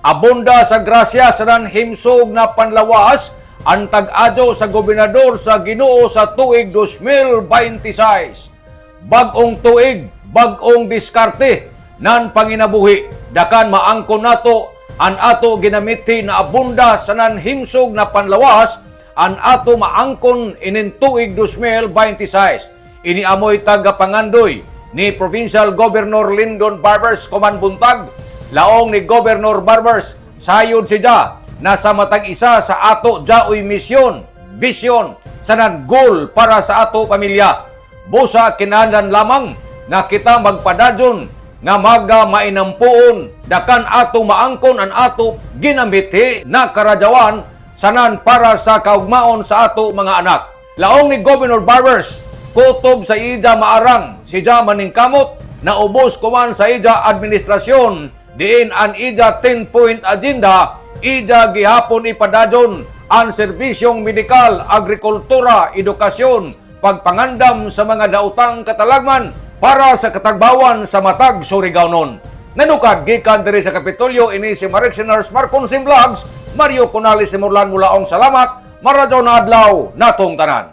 Abunda sa grasya sa nanhimsog na panlawas ang tag-adyo sa gobernador sa Ginoo sa tuig 2026. Bag-ong tuig, bag-ong diskarte nan panginabuhi. Dakan maangkon nato an ato ginamiti na abunda sa nanhimsog na panlawas an ato maangkon inin tuig 2026. Ini amoy tagapangandoy ni Provincial Governor Lyndon Barbers Kumanbuntag, laong ni Governor Barbers sayod siya na sa matag isa sa ato jaoy misyon, vision, sanan goal para sa ato pamilya. Busa kinahanglan lamang nga kita magpadadyon nga maga mainampuon dakan ato maangkon an ato ginamiti na karadyawan sanan para sa kaugmaon sa ato mga anak. Laong ni Governor Barbers, kutob sa ija maarang siya maningkamot na ubos kuman sa ija administrasyon diin an ija 10-point agenda ija gihapon ipadadyon ang serbisyong medikal, agrikultura, edukasyon, pagpangandam sa mga daotang katalagman para sa katagbawan sa matag Surigao-non. Nanukad gikan diri sa Kapitolyo ini si Marek Sinars Marconsim Vlogs, Mario Conales Simurlan mulaong salamat, maradyaw na adlaw natong tanan.